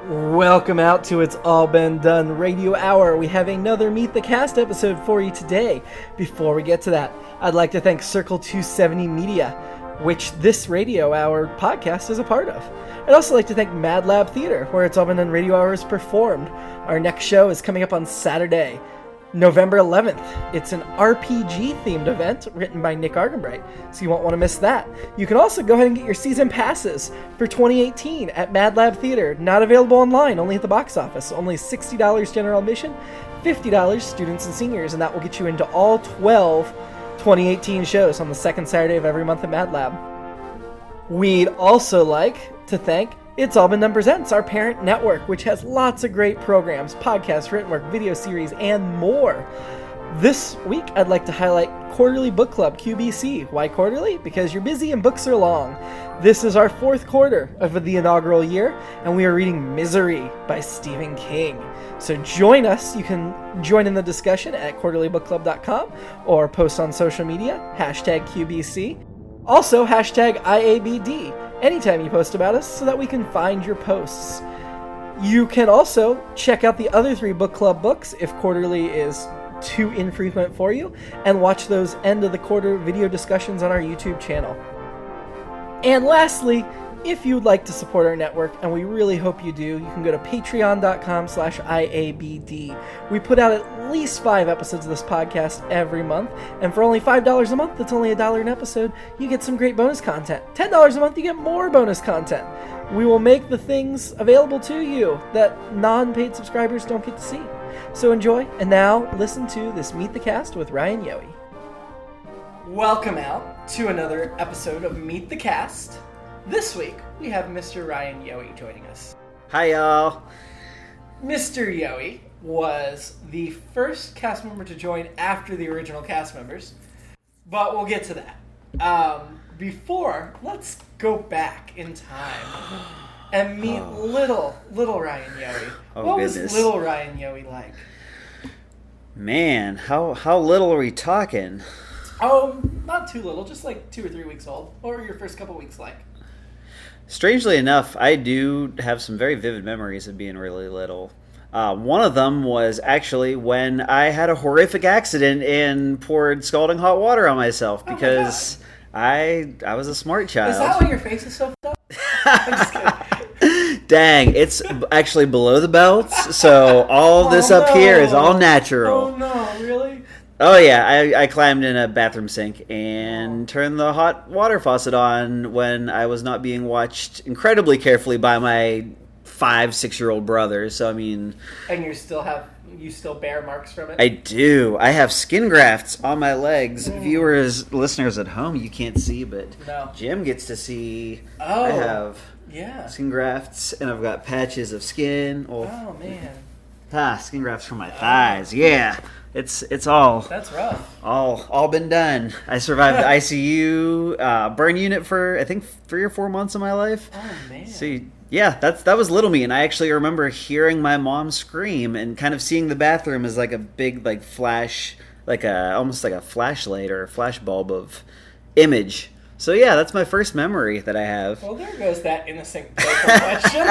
Welcome out to It's All Been Done Radio Hour. We have another Meet the Cast episode for you today. Before we get to that, I'd like to thank Circle 270 Media, which this Radio Hour podcast is a part of. I'd also like to thank Mad Lab Theater, where It's All Been Done Radio Hour is performed. Our next show is coming up on Saturday, November 11th. It's an RPG-themed event written by Nick Argenbright, so you won't want to miss that. You can also go ahead and get your season passes for 2018 at Mad Lab Theater. Not available online, only at the box office. Only $60 general admission, $50 students and seniors, and that will get you into all 12 2018 shows on the second Saturday of every month at Mad Lab. We'd also like to thank It's All Been Done Presents, our parent network, which has lots of great programs, podcasts, written work, video series, and more. This week, I'd like to highlight Quarterly Book Club, QBC. Why quarterly? Because you're busy and books are long. This is our fourth quarter of the inaugural year, and we are reading Misery by Stephen King. So join us. You can join in the discussion at quarterlybookclub.com or post on social media, hashtag QBC. Also, hashtag IABD. Anytime you post about us so that we can find your posts. You can also check out the other 3 book club books if quarterly is too infrequent for you, and watch those end of the quarter video discussions on our YouTube channel. And lastly, if you'd like to support our network, and we really hope you do, you can go to patreon.com/IABD. We put out at least 5 episodes of this podcast every month, and for only $5 a month, that's only $1 an episode, you get some great bonus content. $10 a month, you get more bonus content. We will make the things available to you that non-paid subscribers don't get to see. So enjoy, and now listen to this Meet the Cast with Ryan Yohe. Welcome out to another episode of Meet the Cast. This week, we have Mr. Ryan Yohe joining us. Hi, y'all. Mr. Yohe was the first cast member to join after the original cast members, but we'll get to that. Before, let's go back in time and meet little Ryan Yohe. What was little Ryan Yohe like? Man, how little are we talking? Oh, not too little, just like 2 or 3 weeks old. What were your first couple weeks like? Strangely enough, I do have some very vivid memories of being really little. One of them was actually when I had a horrific accident and poured scalding hot water on myself because I was a smart child. Is that why your face is so f***ed up? I'm just kidding. Dang, it's actually below the belts, so all this up here is all natural. Oh no, really? Oh yeah, I climbed in a bathroom sink and turned the hot water faucet on when I was not being watched incredibly carefully by my 5-6-year-old brother. So I mean, and you still bear marks from it? I do. I have skin grafts on my legs. Viewers, listeners at home, you can't see, but Jim gets to see. Oh, I have skin grafts, and I've got patches of skin. Oh man. Skin grafts from my thighs. Yeah. It's all. That's rough. All been done. I survived the ICU burn unit for I think 3 or 4 months of my life. Oh man. See, yeah, that was little me, and I actually remember hearing my mom scream and kind of seeing the bathroom as like a big like flash, almost like a flashlight or a flash bulb of image. So yeah, that's my first memory that I have. Well, there goes that innocent question.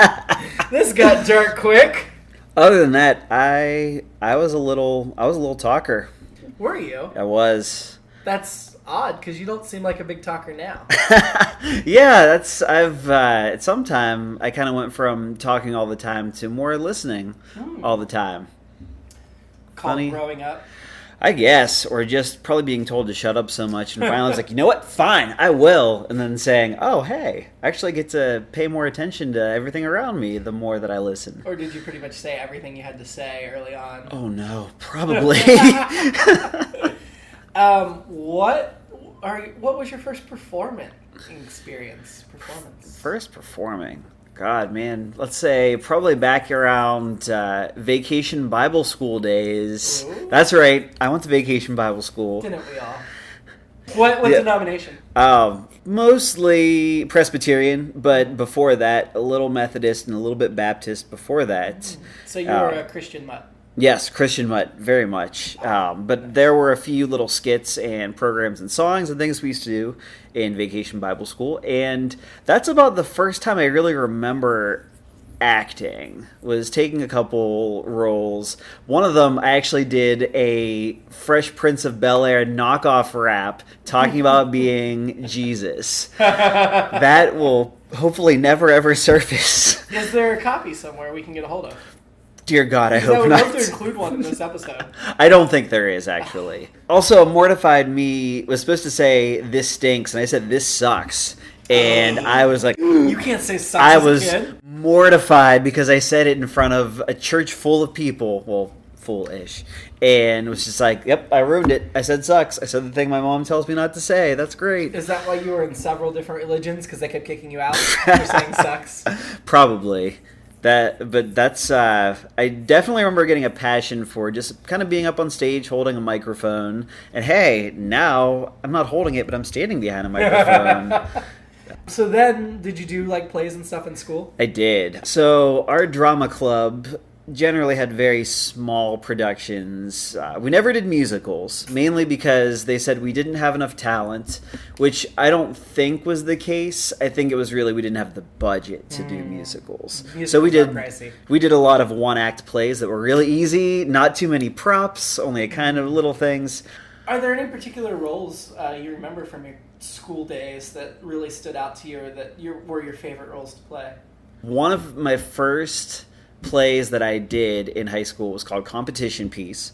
This got dark quick. Other than that, I was a little talker. Were you? I was. That's odd because you don't seem like a big talker now. Yeah, at some time I kind of went from talking all the time to more listening all the time. Called growing up. I guess, or just probably being told to shut up so much, and finally I was like, you know what, fine, I will, and then saying, oh, hey, I actually get to pay more attention to everything around me the more that I listen. Or did you pretty much say everything you had to say early on? Oh, no, probably. What was your first performance? First performing? God, man, let's say probably back around vacation Bible school days. Ooh. That's right. I went to vacation Bible school. Didn't we all? What denomination? Mostly Presbyterian, but before that, a little Methodist and a little bit Baptist before that. So you were a Christian mutt? Yes, Christian Mutt, very much. But there were a few little skits and programs and songs and things we used to do in Vacation Bible School. And that's about the first time I really remember acting, was taking a couple roles. One of them, I actually did a Fresh Prince of Bel-Air knockoff rap talking about being Jesus. That will hopefully never ever surface. Is there a copy somewhere we can get a hold of? Dear God, I hope not. I would love to include one in this episode. I don't think there is, actually. Also, Mortified Me was supposed to say, "This stinks," and I said, "This sucks." And I was like... You can't say sucks I as a was kid. mortified because I said it in front of a church full of people. Well, full-ish. And it was just like, yep, I ruined it. I said sucks. I said the thing my mom tells me not to say. That's great. Is that why you were in several different religions? Because they kept kicking you out for saying sucks? Probably. But that's I definitely remember getting a passion for just kind of being up on stage holding a microphone, and hey, now I'm not holding it, but I'm standing behind a microphone. So then, did you do like plays and stuff in school? I did. So our drama club generally had very small productions. We never did musicals, mainly because they said we didn't have enough talent, which I don't think was the case. I think it was really we didn't have the budget to do musicals. So we did a lot of one-act plays that were really easy, not too many props, only a kind of little things. Are there any particular roles you remember from your school days that really stood out to you, or that were your favorite roles to play? One of my first plays that I did in high school was called Competition Piece.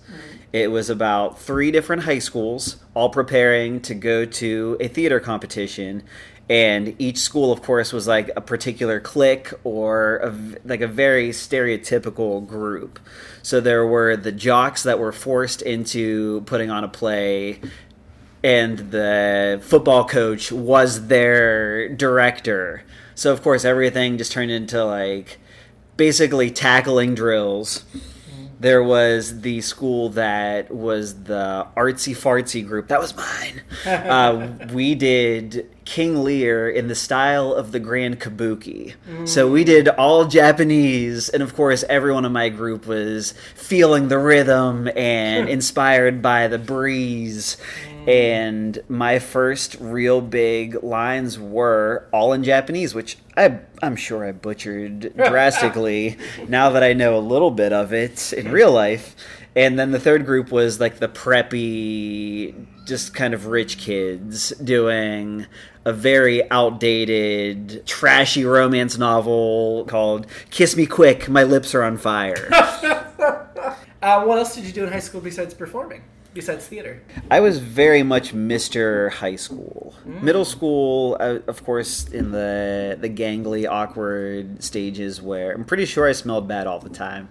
It was about 3 different high schools all preparing to go to a theater competition, and each school, of course, was like a particular clique or a very stereotypical group. So there were the jocks that were forced into putting on a play, and the football coach was their director. So, of course, everything just turned into like basically tackling drills. There was the school that was the artsy-fartsy group. That was mine. We did King Lear in the style of the Grand Kabuki. So we did all Japanese, and of course everyone in my group was feeling the rhythm and inspired by the breeze. And my first real big lines were all in Japanese, which I'm sure I butchered drastically now that I know a little bit of it in real life. And then the third group was like the preppy, just kind of rich kids doing a very outdated, trashy romance novel called Kiss Me Quick, My Lips Are on Fire. What else did you do in high school besides performing? Besides theater? I was very much Mr. High School. Middle school, of course, in the gangly, awkward stages where I'm pretty sure I smelled bad all the time.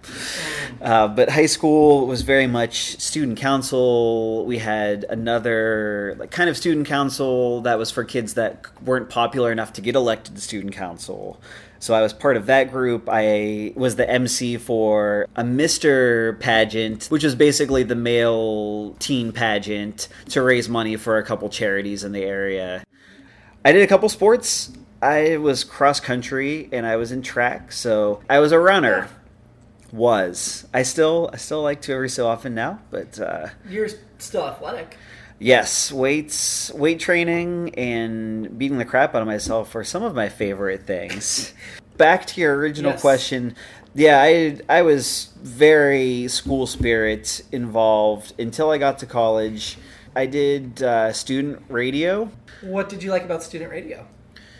But high school was very much student council. We had another kind of student council that was for kids that weren't popular enough to get elected to student council. So I was part of that group. I was the MC for a Mr. pageant, which was basically the male teen pageant to raise money for a couple charities in the area. I did a couple sports. I was cross country and I was in track, so I was a runner. I still like to every so often now, but you're still athletic. Yes, weight training and beating the crap out of myself are some of my favorite things. Back to your original question. Yeah, I was very school spirit involved until I got to college. I did student radio. What did you like about student radio?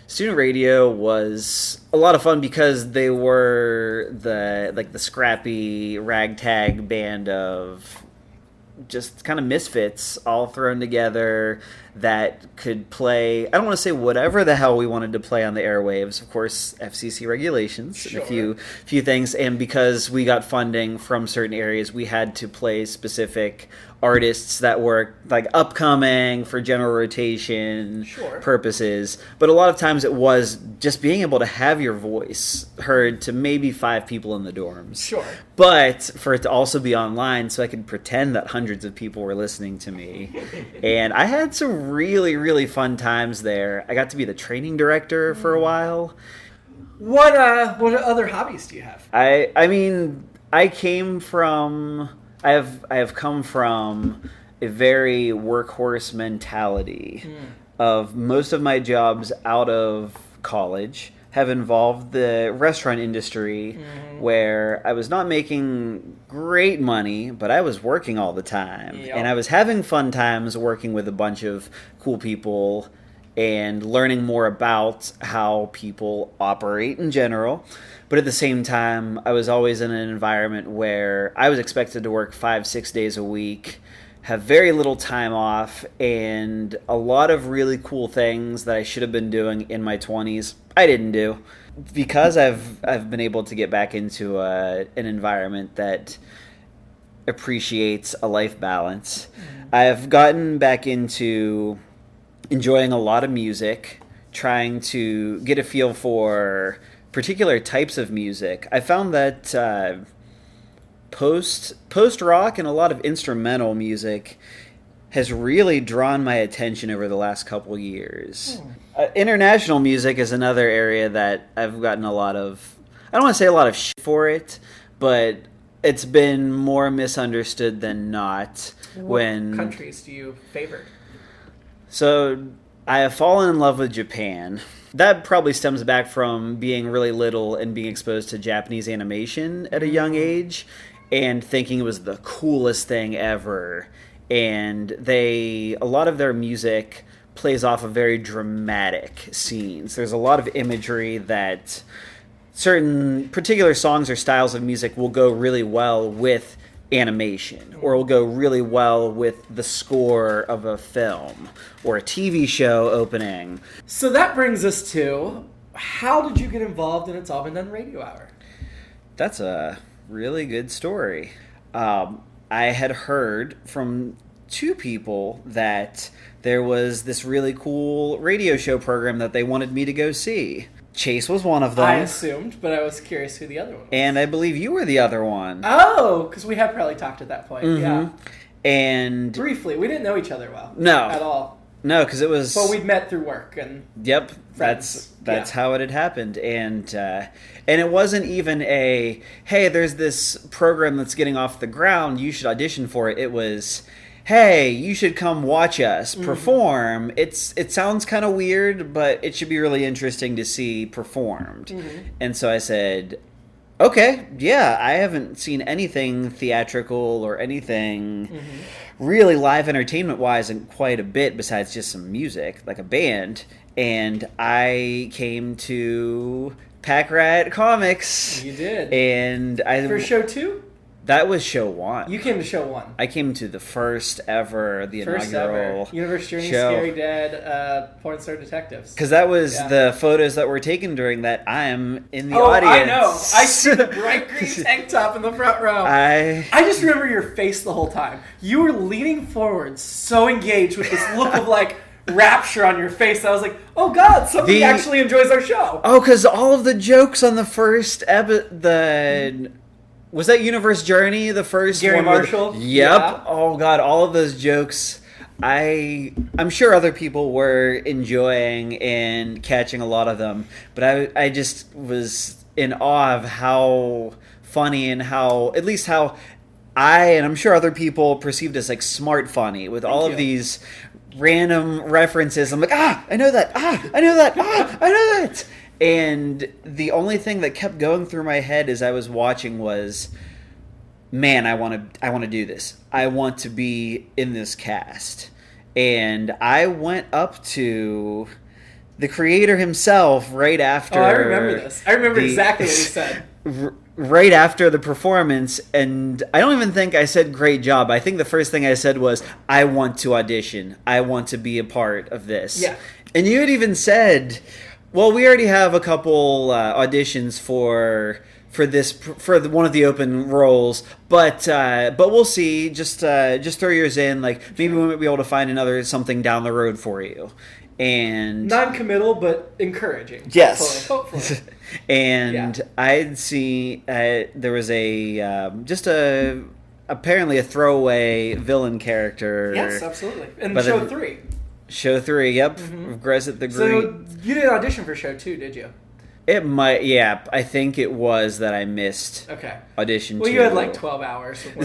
Student radio was a lot of fun because they were the scrappy ragtag band of just kind of misfits all thrown together that could play, I don't want to say whatever the hell we wanted to play on the airwaves, of course, FCC regulations, sure. And a few things, and because we got funding from certain areas, we had to play specific artists that were like upcoming for general rotation purposes. But a lot of times it was just being able to have your voice heard to maybe 5 people in the dorms. Sure. But for it to also be online so I could pretend that hundreds of people were listening to me. And I had some really, really fun times there. I got to be the training director for a while. What other hobbies do you have? I mean, I have come from a very workhorse mentality of most of my jobs out of college have involved the restaurant industry where I was not making great money, but I was working all the time. Yep. And I was having fun times working with a bunch of cool people and learning more about how people operate in general. But at the same time, I was always in an environment where I was expected to work 5-6 days a week, have very little time off, and a lot of really cool things that I should have been doing in my 20s, I didn't do. Because I've been able to get back into an environment that appreciates a life balance, I've gotten back into enjoying a lot of music, trying to get a feel for particular types of music. I found that post rock and a lot of instrumental music has really drawn my attention over the last couple years. International music is another area that I've gotten a lot of, I don't want to say a lot of shit for it, but it's been more misunderstood than not. What countries do you favor? So I have fallen in love with Japan. That probably stems back from being really little and being exposed to Japanese animation at a young age and thinking it was the coolest thing ever. And a lot of their music plays off of very dramatic scenes. There's a lot of imagery that certain particular songs or styles of music will go really well with animation, or will go really well with the score of a film or a TV show opening. So that brings us to, how did you get involved in It's All Been Done Radio Hour? That's a really good story. I had heard from two people that there was this really cool radio show program that they wanted me to go see. Chase was one of them. I assumed, but I was curious who the other one was. And I believe you were the other one. Oh, because we had probably talked at that point, yeah. And briefly, we didn't know each other well. No. At all. No, because it was... Well, we'd met through work and Yep, friends. that's how it had happened. And it wasn't even a, hey, there's this program that's getting off the ground, you should audition for it. It was, hey, you should come watch us perform. It sounds kind of weird, but it should be really interesting to see performed. And so I said, okay, yeah, I haven't seen anything theatrical or anything really live entertainment-wise in quite a bit besides just some music, like a band. And I came to Pack Rat Comics. You did. And For show 2? That was show 1. You came to show 1. I came to the first ever, inaugural Universe Journey, show. Scary Dad, Porn Star Detectives. Because that was the photos that were taken during that. I am in the audience. I know. I see the bright green tank top in the front row. I just remember your face the whole time. You were leaning forward, so engaged with this look of like rapture on your face. I was like, oh God, somebody actually enjoys our show. Oh, because all of the jokes on the first was that Universe Journey, the first Gary one? Marshall? Yep. Yeah. Oh God, all of those jokes. I'm sure other people were enjoying and catching a lot of them, but I just was in awe of how funny and how and I'm sure other people perceived as like smart funny with all of these random references. I'm like, I know that. I know that. I know that. And the only thing that kept going through my head as I was watching was, man, I want to do this. I want to be in this cast. And I went up to the creator himself right after. Oh, I remember this. I remember exactly what he said. Right after the performance, and I don't even think I said great job. I think the first thing I said was, I want to audition. I want to be a part of this. Yeah. And you had even said, well, we already have a couple auditions for one of the open roles, but we'll see. Just throw yours in. Like maybe we might be able to find something down the road for you. And non-committal, but encouraging. Yes. Hopefully. And I'd see there was apparently a throwaway villain character. Yes, absolutely. And show 3. Show 3, yep. Grezit the Green. So you didn't audition for show 2, did you? It might, yeah. I think it was that I missed audition. Well, you had like 12 hours when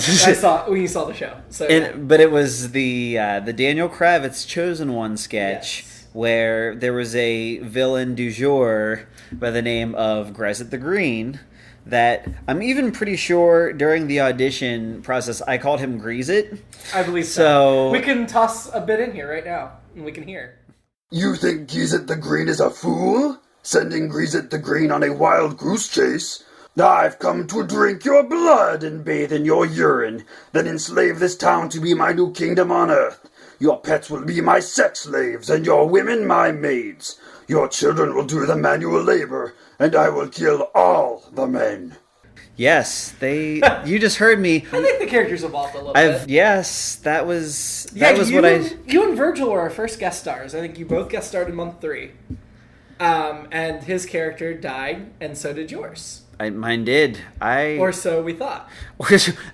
you saw the show. So, but it was the Daniel Kravitz Chosen One sketch where there was a villain du jour by the name of Grezit the Green. That I'm even pretty sure during the audition process I called him Grezit. I believe so. We can toss a bit in here right now, and we can hear. You think Grezit the Green is a fool? Sending Grezit the Green on a wild goose chase? I've come to drink your blood and bathe in your urine, then enslave this town to be my new kingdom on earth. Your pets will be my sex slaves, and your women my maids. Your children will do the manual labor, and I will kill all the men. Yes, you just heard me. I think the characters evolved a little bit. Yes, that was what I... You and Virgil were our first guest stars. I think you both guest starred in month 3. And his character died, and so did yours. Mine did. Or so we thought.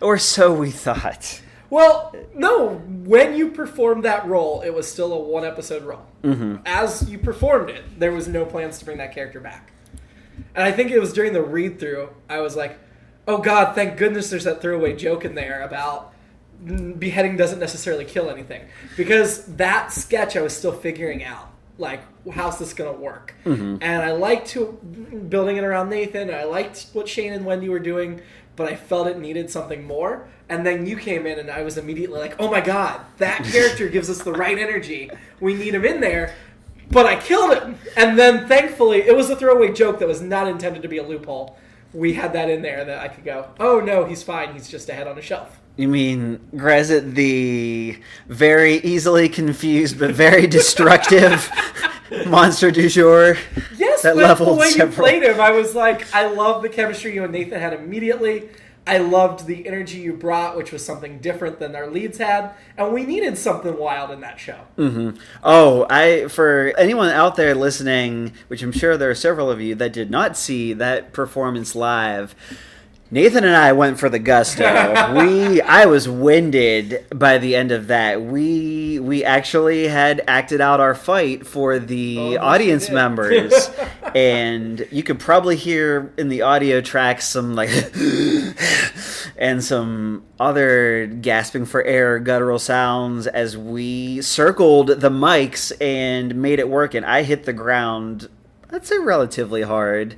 Or so we thought. Well, no. When you performed that role, it was still a 1-episode role. Mm-hmm. As you performed it, there was no plans to bring that character back. And I think it was during the read-through, I was like, oh God, thank goodness there's that throwaway joke in there about beheading doesn't necessarily kill anything. Because that sketch I was still figuring out. Like, how's this going to work? Mm-hmm. And I liked building it around Nathan. I liked what Shane and Wendy were doing, but I felt it needed something more. And then you came in, and I was immediately like, oh my God, that character gives us the right energy. We need him in there. But I killed him. And then, thankfully, it was a throwaway joke that was not intended to be a loophole. We had that in there that I could go, oh no, he's fine. He's just a head on a shelf. You mean Grezit, the very easily confused but very destructive monster du jour? Yes, but the way you played him, I was like, I love the chemistry you and Nathan had immediately. I loved the energy you brought, which was something different than our leads had, and we needed something wild in that show. Mm-hmm. Oh, for anyone out there listening, which I'm sure there are several of you that did not see that performance live, Nathan and I went for the gusto. I was winded by the end of that. We actually had acted out our fight for the audience members. And you could probably hear in the audio tracks some like and some other gasping for air guttural sounds as we circled the mics and made it work. And I hit the ground, I'd say relatively hard.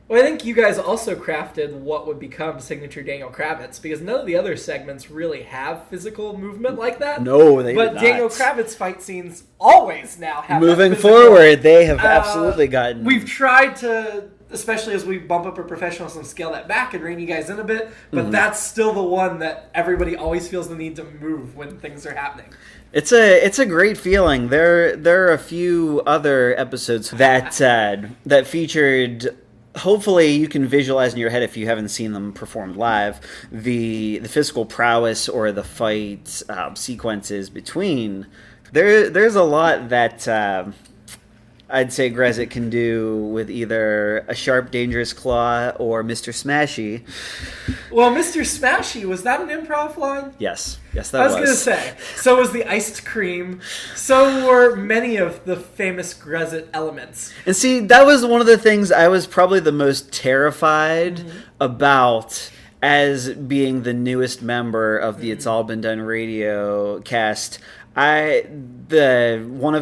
Well, I think you guys also crafted what would become signature Daniel Kravitz, because none of the other segments really have physical movement like that. No, they do not. But Daniel Kravitz fight scenes always now have moving forward, they have absolutely gotten... We've tried to, especially as we bump up our professionalism, scale that back and rein you guys in a bit, but that's still the one that everybody always feels the need to move when things are happening. It's a great feeling. There are a few other episodes that featured... Hopefully you can visualize in your head, if you haven't seen them performed live, the physical prowess or the fight sequences between. There's a lot that I'd say Grezit can do with either a sharp, dangerous claw or Mr. Smashy. Well, Mr. Smashy, was that an improv line? Yes, that was. I was going to say, so was the iced cream. So were many of the famous Grezit elements. And see, that was one of the things I was probably the most terrified about as being the newest member of the It's All Been Done radio cast. One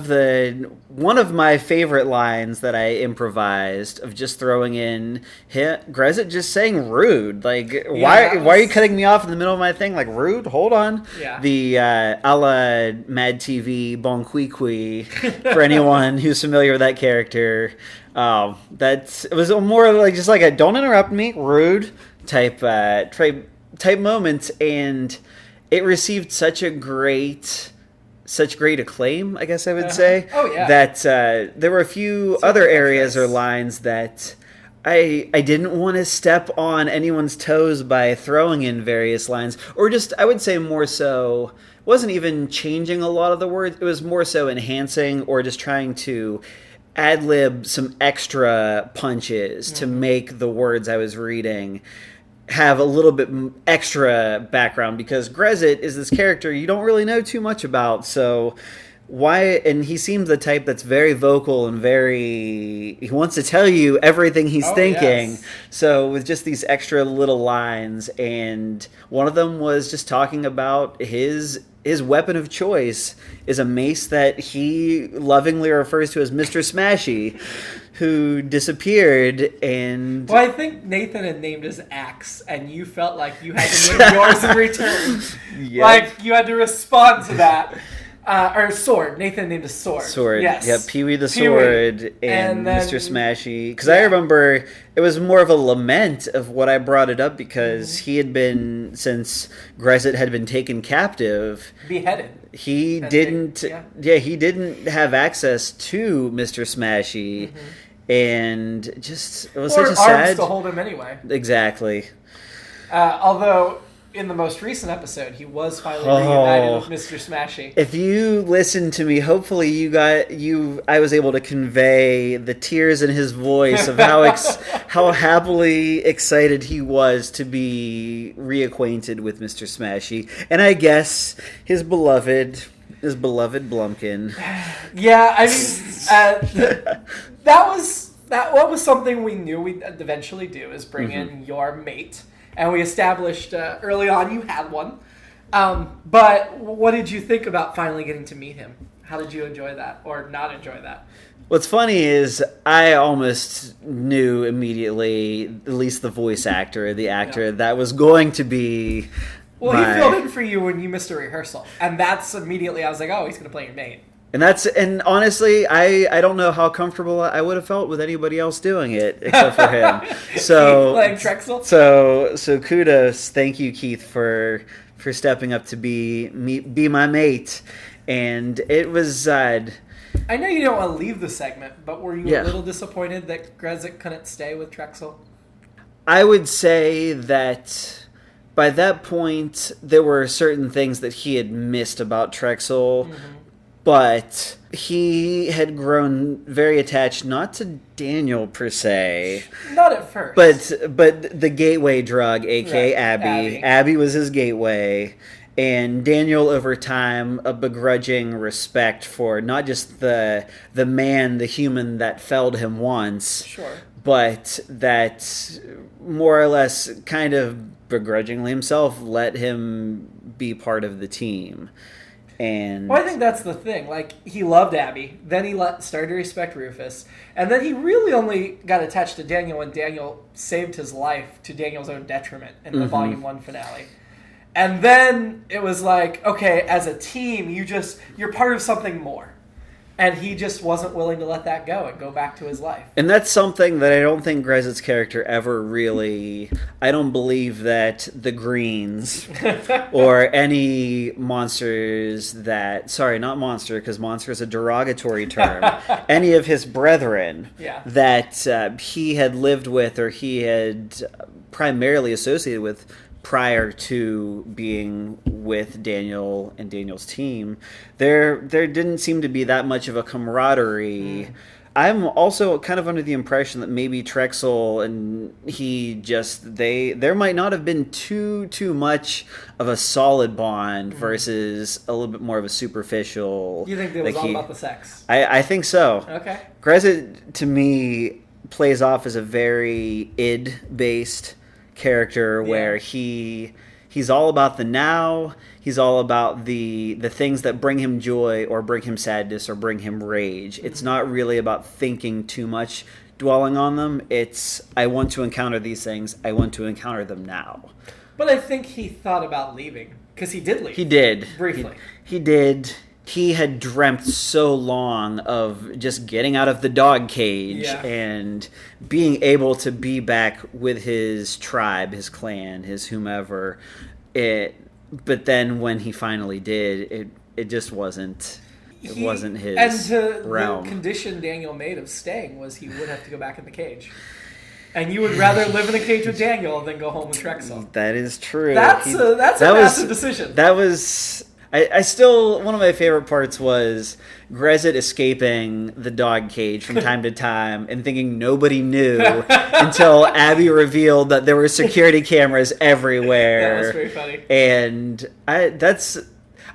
of my favorite lines that I improvised of just throwing in Grezit just saying rude. Like, why are you cutting me off in the middle of my thing? Like, rude? Hold on. Yeah. The a la Mad TV Bon Qui Qui, for anyone who's familiar with that character. It was more like just like a don't interrupt me, rude type moment, and it received such great acclaim, I guess I would say. Oh, yeah. That there were a few other areas or lines that I didn't want to step on anyone's toes by throwing in various lines, or just, I would say more so, wasn't even changing a lot of the words, it was more so enhancing or just trying to ad-lib some extra punches to make the words I was reading have a little bit extra background, because Grezit is this character you don't really know too much about, so why, and he seems the type that's very vocal and he wants to tell you everything he's thinking. Yes. So with just these extra little lines, and one of them was just talking about his weapon of choice is a mace that he lovingly refers to as Mr. Smashy, who disappeared. And Well, I think Nathan had named his axe, and you felt like you had to name yours in return. Yep. Like, you had to respond to that. Or sword. Nathan named a sword. Sword. Yes. Yeah, Pee-wee the Pee-wee. Sword And and then- Mr. Smashy. Because I remember it was more of a lament of what I brought it up because he had been, since Grezit had been taken captive, Beheaded. he And didn't, they- he didn't have access to Mr. Smashy. And just, it was Or such a arms sad... to hold him anyway. Exactly. Although, in the most recent episode, he was finally reunited with Mr. Smashy. If you listened to me, hopefully I was able to convey the tears in his voice of how happily excited he was to be reacquainted with Mr. Smashy, and I guess his beloved Blumpkin. Yeah, I mean, that was something we knew we'd eventually do, is bring in your mate. And we established early on you had one. But what did you think about finally getting to meet him? How did you enjoy that or not enjoy that? What's funny is I almost knew immediately, at least the voice actor, the actor that was going to be. Well, he filled in for you when you missed a rehearsal. And that's immediately, I was like, oh, he's going to play your mate. And honestly, I don't know how comfortable I would have felt with anybody else doing it except for him. So playing Trexel. So kudos, thank you, Keith, for stepping up to be my mate. And it was I know you don't want to leave the segment, but were you a little disappointed that Grezit couldn't stay with Trexel? I would say that by that point there were certain things that he had missed about Trexel. But he had grown very attached, not to Daniel per se. Not at first. But the gateway drug, a.k.a. Abby. Abby was his gateway. And Daniel, over time, a begrudging respect for not just the man, the human that felled him once. Sure. But that more or less kind of begrudgingly himself let him be part of the team. And well, I think that's the thing. Like, he loved Abby, then he started to respect Rufus, and then he really only got attached to Daniel when Daniel saved his life to Daniel's own detriment in the Volume 1 finale. And then it was like, okay, as a team, you're part of something more. And he just wasn't willing to let that go and go back to his life. And that's something that I don't think Grezit's character ever really... I don't believe that the Greens or any monsters that... Sorry, not monster, because monster is a derogatory term. Any of his brethren that he had lived with or he had primarily associated with prior to being with Daniel and Daniel's team, there didn't seem to be that much of a camaraderie. I'm also kind of under the impression that maybe Trexel and he there might not have been too much of a solid bond versus a little bit more of a superficial. You think it was all about the sex? I think so. Okay. Grezit, to me, plays off as a very id-based character where he's all about the now. He's all about the things that bring him joy or bring him sadness or bring him rage. It's not really about thinking too much, dwelling on them. It's, I want to encounter these things. I want to encounter them now. But I think he thought about leaving, because he did leave. He did. Briefly. He did. He had dreamt so long of just getting out of the dog cage and being able to be back with his tribe, his clan, his whomever. But then when he finally did, it just wasn't. It wasn't his realm. The condition Daniel made of staying was he would have to go back in the cage. And you would rather live in a cage with Daniel than go home with Trexel. That is true. That's a massive decision. That was... I still, one of my favorite parts was Grezit escaping the dog cage from time to time and thinking nobody knew until Abby revealed that there were security cameras everywhere. That was very funny. And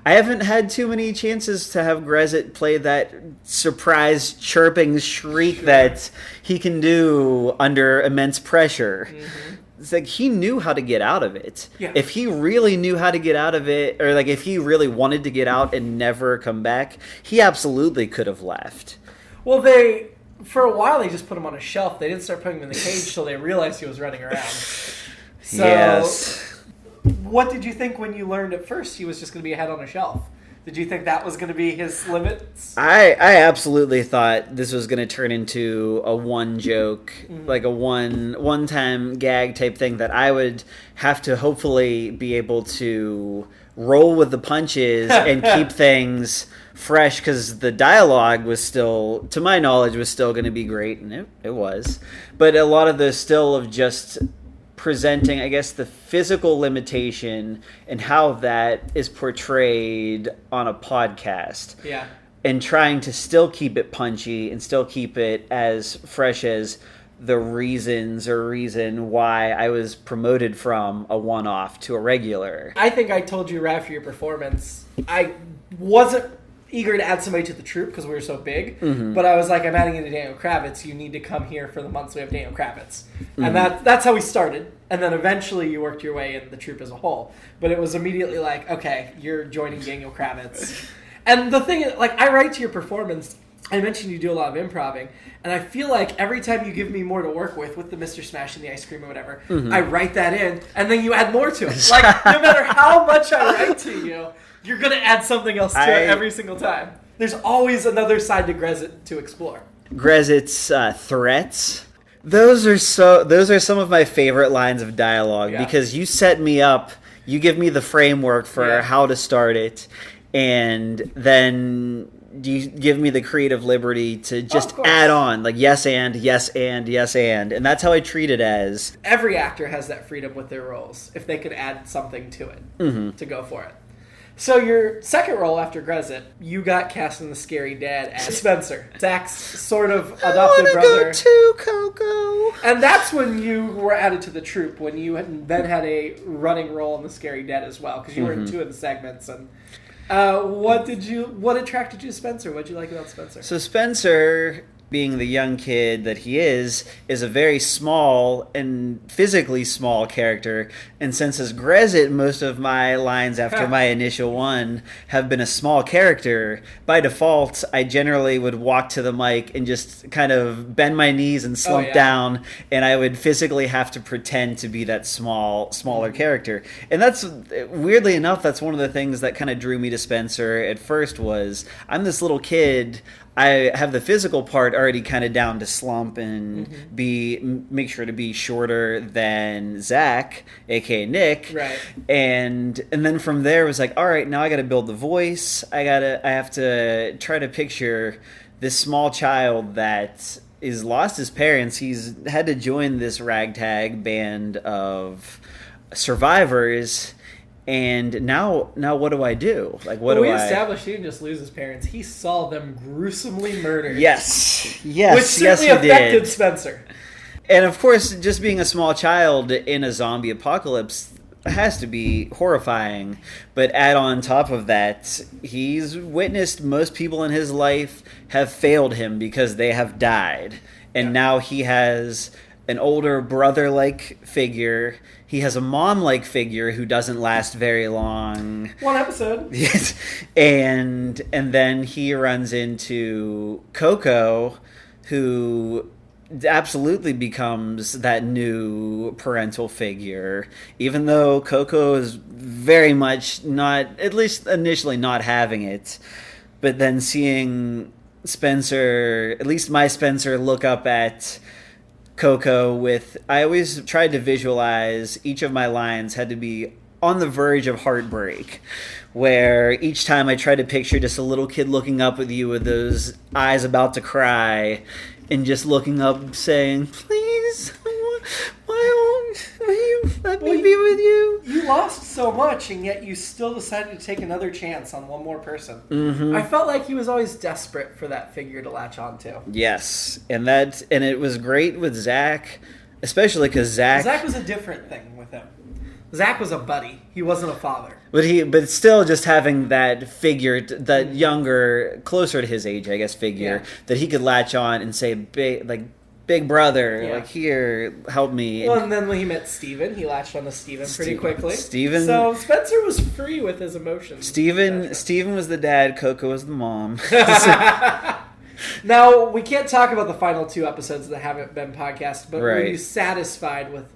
I haven't had too many chances to have Grezit play that surprise chirping shriek that he can do under immense pressure. Mm-hmm. It's like he knew how to get out of it. Yeah. If he really knew how to get out of it, or like if he really wanted to get out and never come back, he absolutely could have left. Well, for a while they just put him on a shelf. They didn't start putting him in the cage till they realized he was running around. So, yes. What did you think when you learned at first he was just going to be a head on a shelf? Did you think that was going to be his limits? I absolutely thought this was going to turn into a one joke, like a one-time gag type thing that I would have to hopefully be able to roll with the punches and keep things fresh, because the dialogue was still, to my knowledge, was still going to be great, and it was. But a lot of the still of just presenting, I guess, the physical limitation and how that is portrayed on a podcast. Yeah. And trying to still keep it punchy and still keep it as fresh as the reason why I was promoted from a one-off to a regular. I think I told you right after your performance, I wasn't eager to add somebody to the troupe because we were so big, but I was like, I'm adding in Daniel Kravitz. You need to come here for the months we have Daniel Kravitz. And that's how we started. And then eventually you worked your way in the troupe as a whole. But it was immediately like, okay, you're joining Daniel Kravitz. And the thing is, like, I write to your performance, I mentioned you do a lot of improv, and I feel like every time you give me more to work with the Mr. Smash and the ice cream or whatever, I write that in, and then you add more to it. Like, no matter how much I write to you, you're going to add something else to it every single time. There's always another side to Grezit to explore. Grezit's threats. Those are some of my favorite lines of dialogue, because you set me up, you give me the framework for how to start it, and then you give me the creative liberty to just add on, like yes and, and that's how I treat it as. Every actor has that freedom with their roles, if they could add something to it, to go for it. So your second role after Grezit, you got cast in The Scary Dad as Spencer, Zach's sort of adopted brother. Go to Coco. And that's when you were added to the troupe, when you then had a running role in The Scary Dad as well, because you were in two of the segments. And what attracted you to Spencer? What did you like about Spencer? So Spencer, being the young kid that he is a very small and physically small character. And since as Grezit, most of my lines after my initial one have been a small character, by default, I generally would walk to the mic and just kind of bend my knees and slump down, and I would physically have to pretend to be that smaller character. And that's, weirdly enough, that's one of the things that kind of drew me to Spencer at first was, I'm this little kid, I have the physical part already kind of down to slump and make sure to be shorter than Zach, aka Nick. Right. And then from there it was like, all right, now I got to build the voice. I have to try to picture this small child that is lost his parents. He's had to join this ragtag band of survivors. And now what do I do? Like, what do I... We established he didn't just lose his parents. He saw them gruesomely murdered. Yes. Which certainly affected Spencer. And of course, just being a small child in a zombie apocalypse has to be horrifying. But add on top of that, he's witnessed most people in his life have failed him because they have died. And now he has an older brother-like figure. He has a mom-like figure who doesn't last very long. One episode. Yes. And then he runs into Coco, who absolutely becomes that new parental figure, even though Coco is very much not, at least initially, not having it. But then seeing Spencer, at least my Spencer, look up at Coco with, I always tried to visualize each of my lines had to be on the verge of heartbreak, where each time I tried to picture just a little kid looking up at you with those eyes about to cry and just looking up saying, please, why won't you let me be with you? You lost so much, and yet you still decided to take another chance on one more person. I felt like he was always desperate for that figure to latch on to. Yes, and it was great with Zach, especially because Zach was a different thing with him. Zach was a buddy. He wasn't a father. But still, just having that figure, that younger, closer to his age, I guess, figure that he could latch on and say, big brother, like, here, help me. Well, and then when he met Steven, he latched on to Steven pretty quickly. Steven. So Spencer was free with his emotions. Steven was the dad. Coco was the mom. Now, we can't talk about the final 2 episodes that haven't been podcasted, but were you satisfied with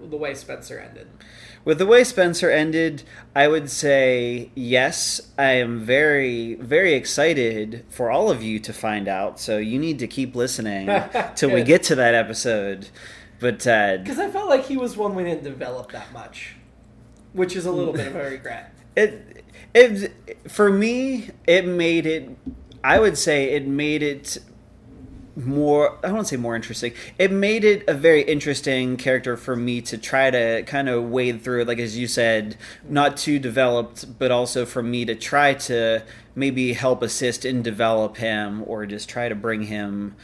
the way Spencer ended? With the way Spencer ended, I would say yes. I am very, very excited for all of you to find out, so you need to keep listening till we get to that episode. But because I felt like he was one we didn't develop that much, which is a little bit of a regret. For me, it made it... I would say it made it more, I don't want to say more interesting. It made it a very interesting character for me to try to kind of wade through, like as you said, not too developed, but also for me to try to maybe help assist and develop him, or just try to bring him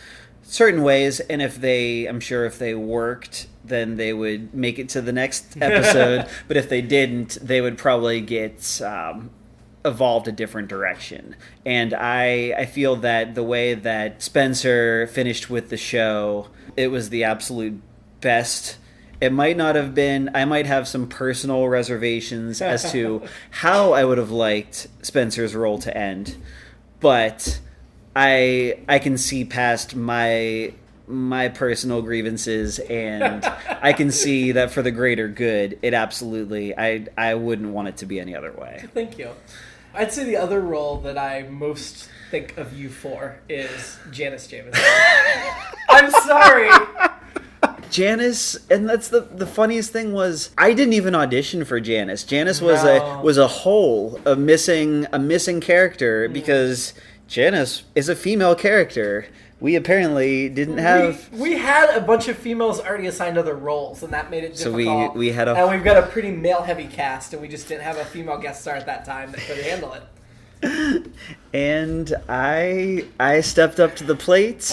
certain ways. And I'm sure if they worked, then they would make it to the next episode. But if they didn't, they would probably get evolved a different direction. And I feel that the way that Spencer finished with the show, it was the absolute best. It might not have been, I might have some personal reservations as to how I would have liked Spencer's role to end, but I can see past my personal grievances, and I can see that for the greater good, it absolutely, I wouldn't want it to be any other way. Thank you. I'd say the other role that I most think of you for is Janice Jameson. I'm sorry. Janice, and that's the funniest thing was I didn't even audition for Janice. Janice was a hole, a missing character, because Janice is a female character. We apparently didn't have... We had a bunch of females already assigned other roles, and that made it difficult. So we had and we've got a pretty male-heavy cast, and we just didn't have a female guest star at that time that could handle it. And I stepped up to the plate.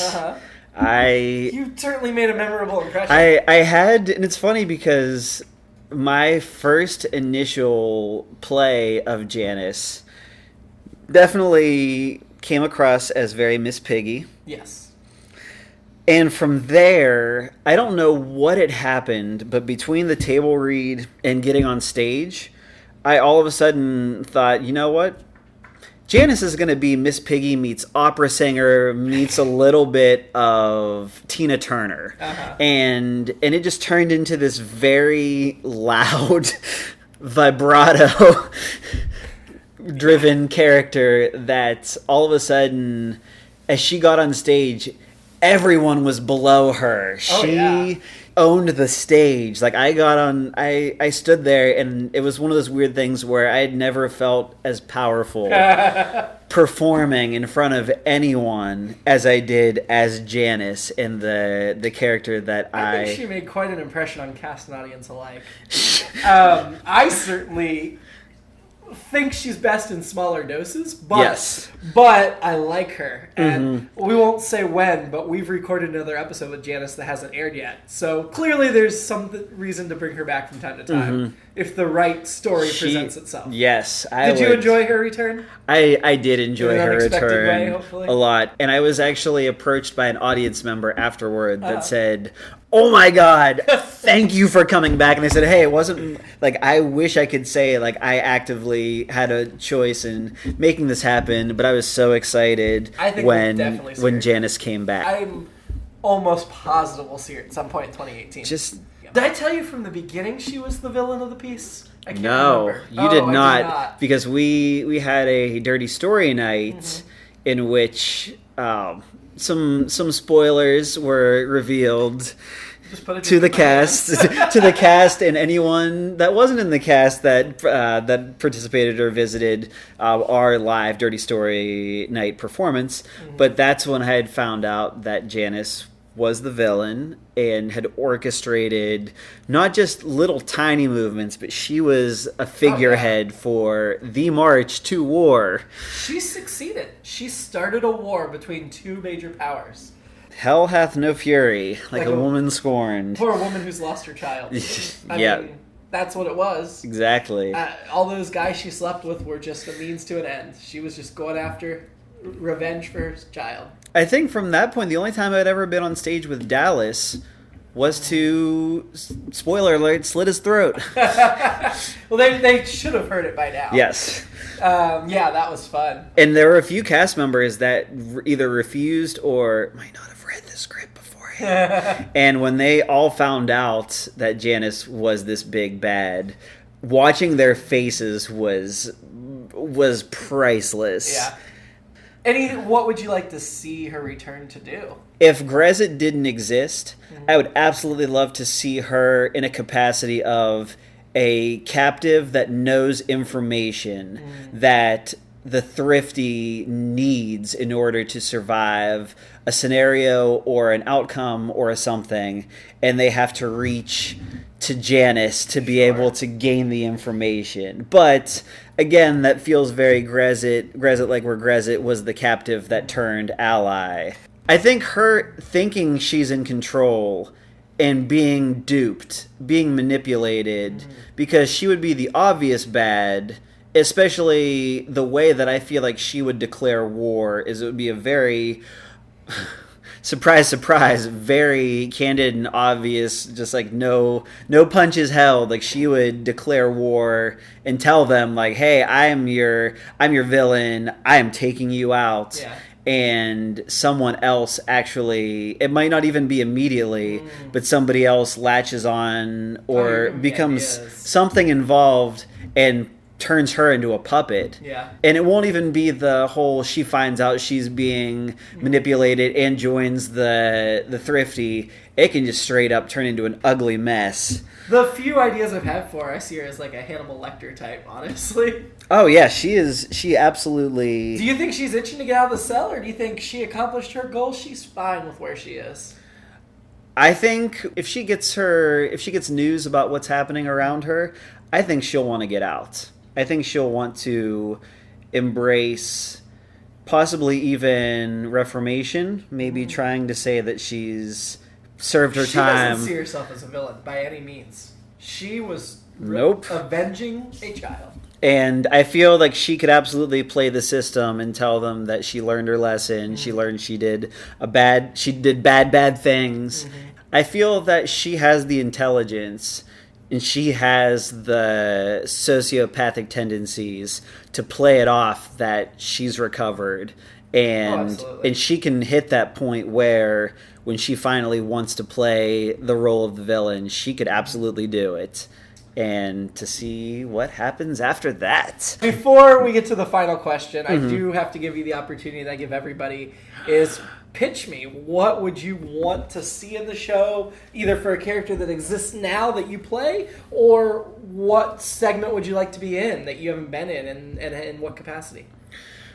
You certainly made a memorable impression. I had, and it's funny because my first initial play of Janice definitely came across as very Miss Piggy. Yes. And from there, I don't know what had happened, but between the table read and getting on stage, I all of a sudden thought, you know what? Janice is going to be Miss Piggy meets opera singer meets a little bit of Tina Turner. And it just turned into this very loud vibrato driven character that all of a sudden, as she got on stage, everyone was below her. She owned the stage. Like, I stood there, and it was one of those weird things where I had never felt as powerful performing in front of anyone as I did as Janice in the character that I think she made quite an impression on cast and audience alike. I certainly think she's best in smaller doses, but I like her, and we won't say when, but we've recorded another episode with Janice that hasn't aired yet, so clearly there's some reason to bring her back from time to time if the right story presents itself. Yes. Did you enjoy her return? I did enjoy her return hopefully? A lot, and I was actually approached by an audience member afterward that said, "Oh my God, thank you for coming back." And I said, hey, it wasn't, like, I wish I could say, like, I actively had a choice in making this happen, but I was so excited when Janice came back. I'm almost positive we'll see her at some point in 2018. Did I tell you from the beginning she was the villain of the piece? I can't remember. You did not, because we had a dirty story night in which some spoilers were revealed to the cast, and anyone that wasn't in the cast that participated or visited our live Dirty Story Night performance. But that's when I had found out that Janice was the villain and had orchestrated not just little tiny movements, but she was a figurehead for the march to war. She succeeded. She started a war between two major powers. Hell hath no fury, like a woman scorned. Or a woman who's lost her child. I mean, That's what it was. Exactly. All those guys she slept with were just a means to an end. She was just going after revenge for her child. I think from that point, the only time I'd ever been on stage with Dallas was to, spoiler alert, slit his throat. Well, they should have heard it by now. Yes. Yeah, that was fun. And there were a few cast members that either refused or might not have read the script beforehand. And when they all found out that Janice was this big bad, watching their faces was priceless. Yeah. What would you like to see her return to do? If Grezit didn't exist, I would absolutely love to see her in a capacity of a captive that knows information that the thrifty needs in order to survive a scenario or an outcome or a something, and they have to reach to Janice to be able to gain the information. But again, that feels very Grezit like where Grezit was the captive that turned ally. I think her thinking she's in control and being duped, being manipulated, because she would be the obvious bad, especially the way that I feel like she would declare war is it would be a very... surprise, surprise, very candid and obvious, just like no punches held. Like she would declare war and tell them like, hey, I'm your villain. I am taking you out. Yeah. And someone else actually, it might not even be immediately, but somebody else latches on or becomes something involved and turns her into a puppet. Yeah. And it won't even be the whole she finds out she's being manipulated and joins the thrifty. It can just straight up turn into an ugly mess. The few ideas I've had for her, I see her as like a Hannibal Lecter type, honestly. Oh yeah, she absolutely... Do you think she's itching to get out of the cell, or do you think she accomplished her goal? She's fine with where she is. I think if she gets news about what's happening around her, I think she'll want to get out. I think she'll want to embrace possibly even reformation, maybe trying to say that she's served her time. She doesn't see herself as a villain by any means. She was avenging a child. And I feel like she could absolutely play the system and tell them that she learned her lesson. She learned she did bad things. I feel that she has the intelligence and she has the sociopathic tendencies to play it off that she's recovered. And she can hit that point where when she finally wants to play the role of the villain, she could absolutely do it. And to see what happens after that. Before we get to the final question, I do have to give you the opportunity that I give everybody is pitch me. What would you want to see in the show, either for a character that exists now that you play, or what segment would you like to be in that you haven't been in, and in what capacity?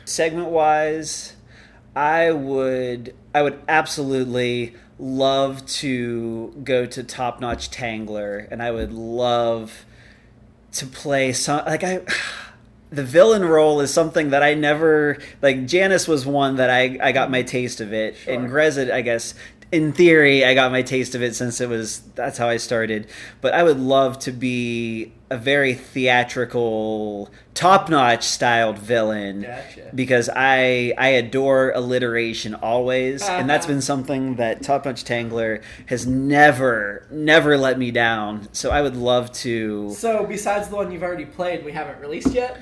Segment-wise, I would absolutely love to go to Top Notch Tangler, and I would love to play the villain role is something that I never, like Janice was one that I got my taste of it, and Grezit, I guess in theory I got my taste of it since that's how I started, but I would love to be a very theatrical, top-notch styled villain. Gotcha. Because I adore alliteration always, and that's been something that Top Notch Tangler has never let me down. So I would love to... So besides the one you've already played, we haven't released yet?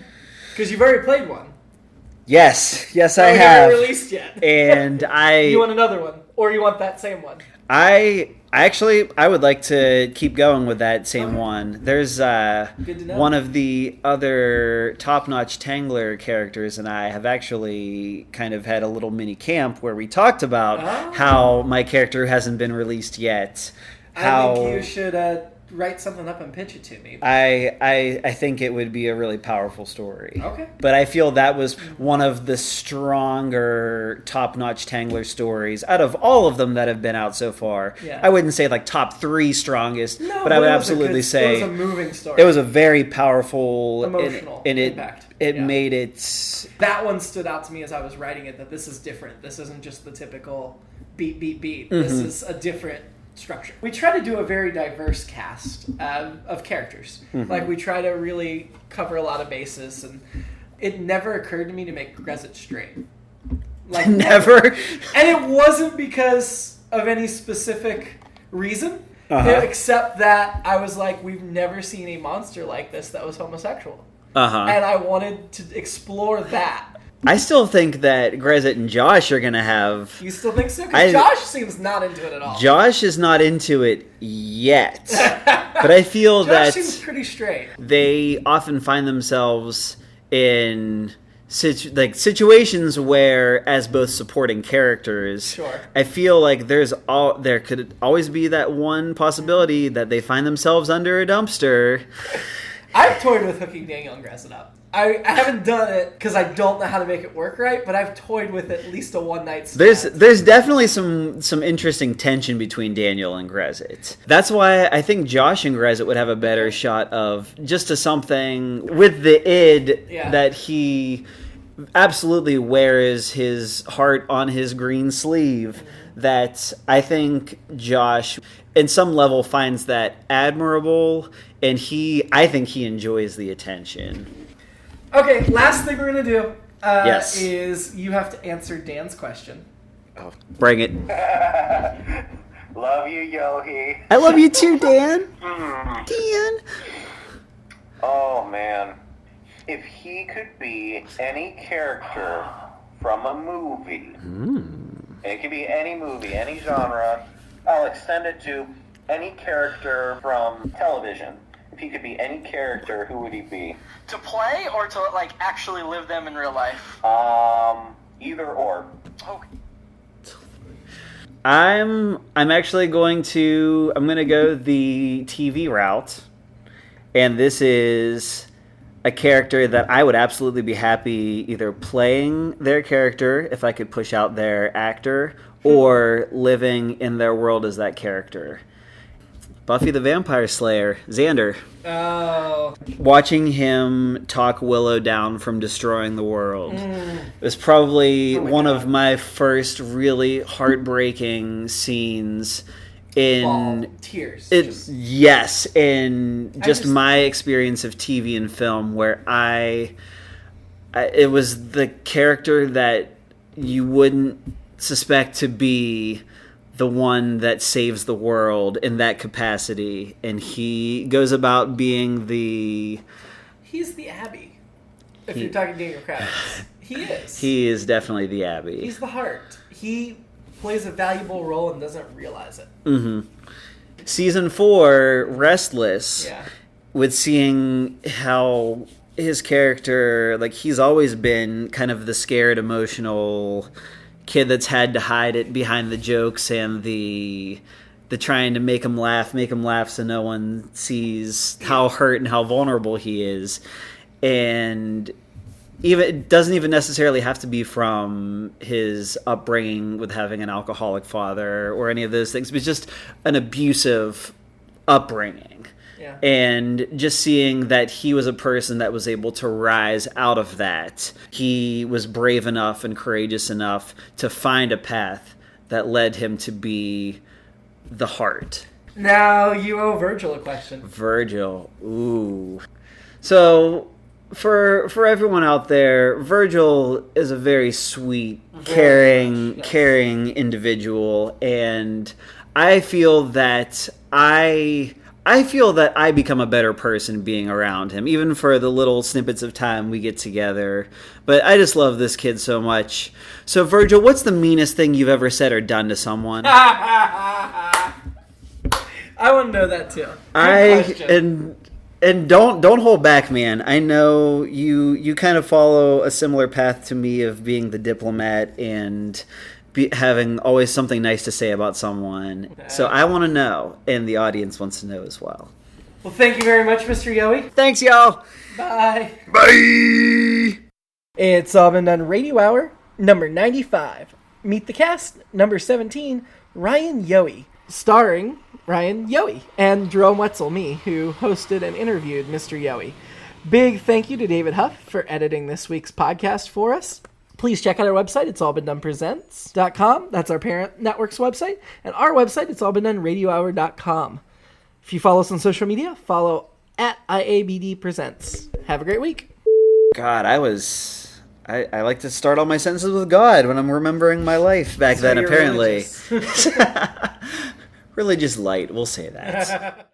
Because you've already played one. Yes, I have. We haven't released yet. And You want another one? Or you want that same one? I would like to keep going with that same one. There's one of the other top-notch Tangler characters and I have actually kind of had a little mini camp where we talked about how my character hasn't been released yet. I think you should write something up and pitch it to me. I think it would be a really powerful story. Okay. But I feel that was one of the stronger top-notch Tangler stories out of all of them that have been out so far. Yeah. I wouldn't say like top 3 strongest, but I would absolutely say it was a moving story. It was a very powerful, emotional impact. It made it. That one stood out to me as I was writing it. That this is different. This isn't just the typical beat. This is a different structure. We try to do a very diverse cast of characters. Like, we try to really cover a lot of bases, and it never occurred to me to make Grezit straight. Like, Never? And it wasn't because of any specific reason, except that I was like, we've never seen a monster like this that was homosexual. And I wanted to explore that. I still think that Grezit and Josh are going to have... You still think so? Because Josh seems not into it at all. Josh is not into it yet. But I feel Josh seems pretty straight. They often find themselves in situations where, as both supporting characters, I feel like there could always be that one possibility that they find themselves under a dumpster. I've toyed with hooking Daniel and Grezit up. I haven't done it because I don't know how to make it work right, but I've toyed with at least a one-night stand. There's definitely some interesting tension between Daniel and Grezit. That's why I think Josh and Grezit would have a better shot of just something with the id that he absolutely wears his heart on his green sleeve, that I think Josh, in some level, finds that admirable, and I think he enjoys the attention. Okay, last thing we're going to do is you have to answer Dan's question. Oh, bring it. Love you, Yohe. I love you too, Dan. Dan. Oh, man. If he could be any character from a movie, and it could be any movie, any genre, I'll extend it to any character from television. If he could be any character, who would he be? To play or to, like, actually live them in real life? Either or. Okay. I'm actually going to go the TV route, and this is a character that I would absolutely be happy either playing their character if I could push out their actor, or living in their world as that character. Buffy the Vampire Slayer, Xander. Oh. Watching him talk Willow down from destroying the world. It was probably one of my first really heartbreaking scenes in... Tears. Yes, in just my experience of TV and film, where it was the character that you wouldn't suspect to be the one that saves the world in that capacity, and he goes about being He's the Abby. If you're talking Daniel Kravitz. He is. He is definitely the Abby. He's the heart. He plays a valuable role and doesn't realize it. Mm-hmm. Season 4, Restless, with seeing how his character, like, he's always been kind of the scared, emotional kid that's had to hide it behind the jokes and the trying to make him laugh so no one sees how hurt and how vulnerable he is. And it doesn't even necessarily have to be from his upbringing with having an alcoholic father or any of those things, but just an abusive upbringing. Yeah. And just seeing that he was a person that was able to rise out of that. He was brave enough and courageous enough to find a path that led him to be the heart. Now you owe Virgil a question. Virgil. Ooh. So, for everyone out there, Virgil is a very sweet, caring individual, and I feel that I become a better person being around him, even for the little snippets of time we get together. But I just love this kid so much. So, Virgil, what's the meanest thing you've ever said or done to someone? I want to know that too. And don't hold back, man. I know you kind of follow a similar path to me of being the diplomat and having always something nice to say about someone. Okay. So I want to know, and the audience wants to know as well. Well, thank you very much, Mr. Yohe. Thanks, y'all. Bye. Bye. It's All Been Done Radio Hour, number 95. Meet the cast, number 17, Ryan Yohe. Starring Ryan Yohe and Jerome Wetzel, me, who hosted and interviewed Mr. Yohe. Big thank you to David Huff for editing this week's podcast for us. Please check out our website. It's allbeendonepresents.com. That's our parent network's website. And our website, it's allbeendoneradiohour.com. If you follow us on social media, follow at IABD Presents. Have a great week. God, I like to start all my sentences with God when I'm remembering my life back then, apparently. Religious light, we'll say that.